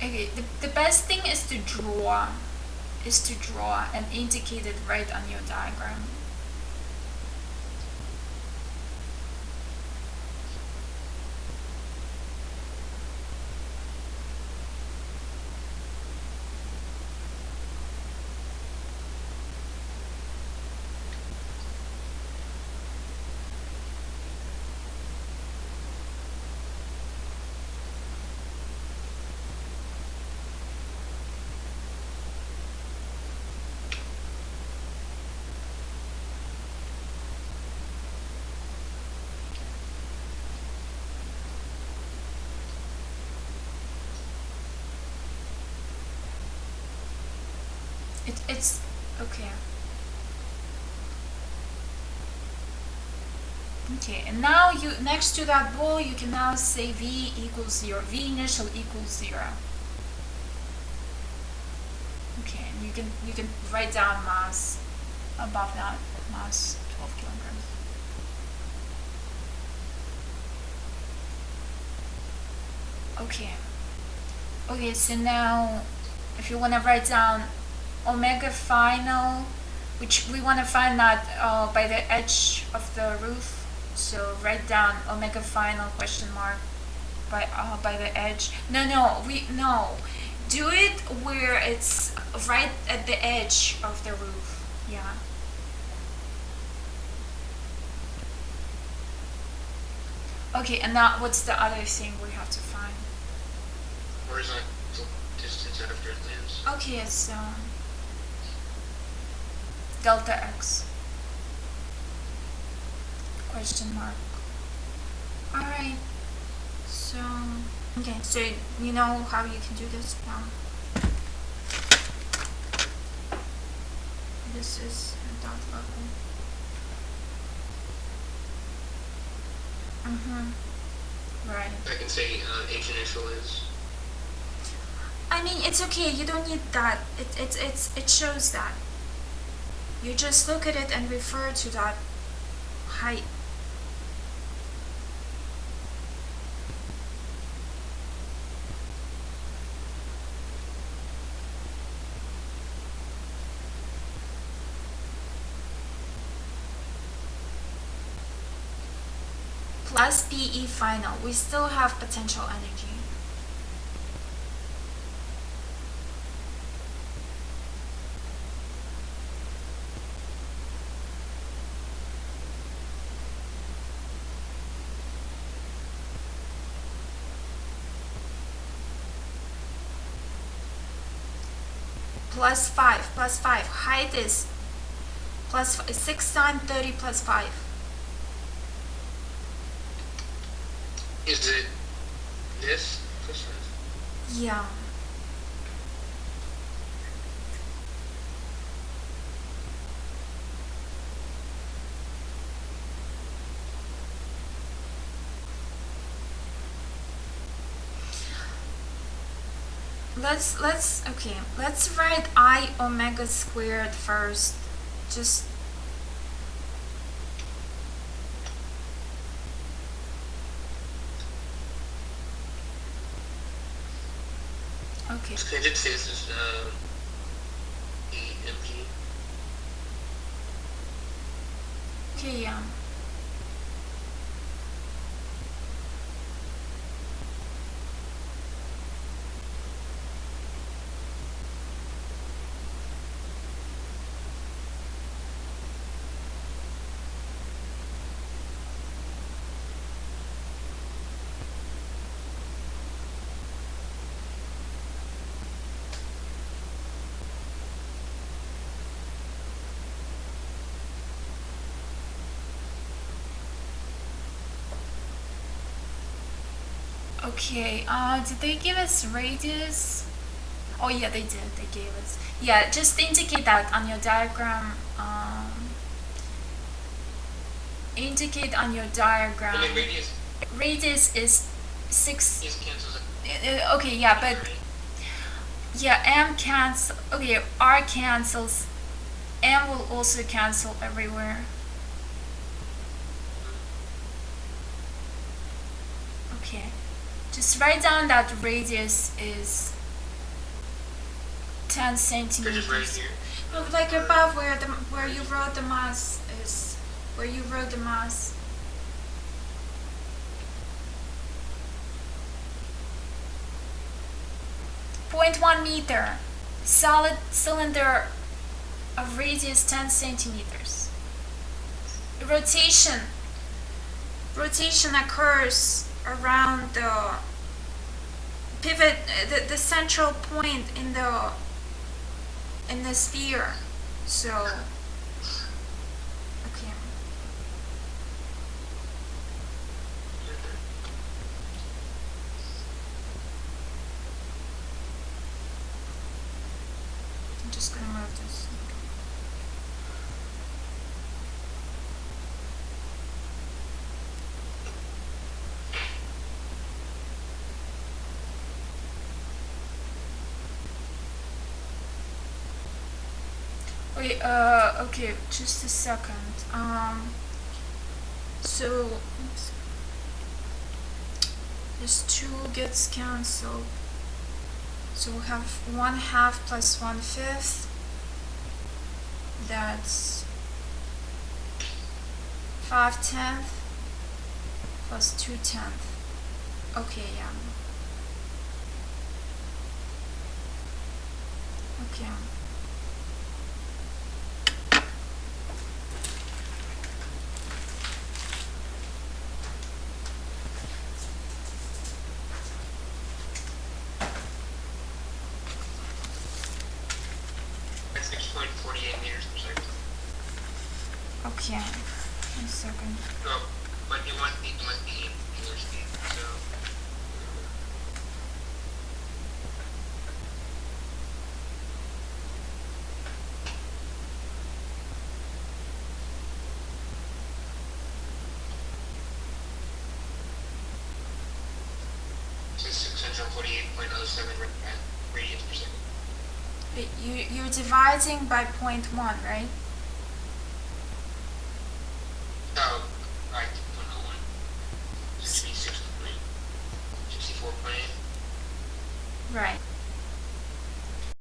Okay, the best thing is to draw and indicate it right on your diagram. It's okay. Okay, and now you next to that ball you can now say V equals 0. V initial equals 0. Okay, and you can write down mass above that, mass 12 kilograms. Okay. Okay, so now if you want to write down omega final, which we want to find that by the edge of the roof, so write down omega final question mark by the edge. No, do it where it's right at the edge of the roof. Yeah. Okay, and now what's the other thing we have to find? Horizontal distance after it lands. Okay, so delta x question mark. Alright, so okay, so you know how you can do this now. This is dot level. Right. I can say H initial is. I mean, it's okay. You don't need that. It shows that. You just look at it and refer to that height. Plus PE final. We still have potential energy. Plus 5. Height is plus 6 times 30 plus 5. Is it this plus 5? Yeah. Let's write I omega squared first. Just okay. So I did say this is EMG. Okay, yeah. Okay, did they give us radius? Oh yeah, they did, they gave us. Yeah, just indicate that on your diagram. Indicate on your diagram. I mean, Radius is 6. Is cancels Okay, yeah, but yeah, M cancel. Okay, R cancels. M will also cancel everywhere. Okay. Just write down that radius is 10 Or just right centimeters. here? No, like above where you wrote the mass is, where you wrote the mass. .1 meter, solid cylinder of radius 10 centimeters. Rotation occurs around the pivot, the central point in the sphere. So, okay. I'm just gonna move this. Wait, okay, just a second. So, oops. This 2 gets cancelled. So we have 1/2 plus 1/5. That's 5/10 plus 2/10. Okay, yeah. Okay. That's 6.48 meters per second. Okay. 1 second. Oh, but it must be English speed, so. So 648.07 radians per second. You're dividing by 0.1, right?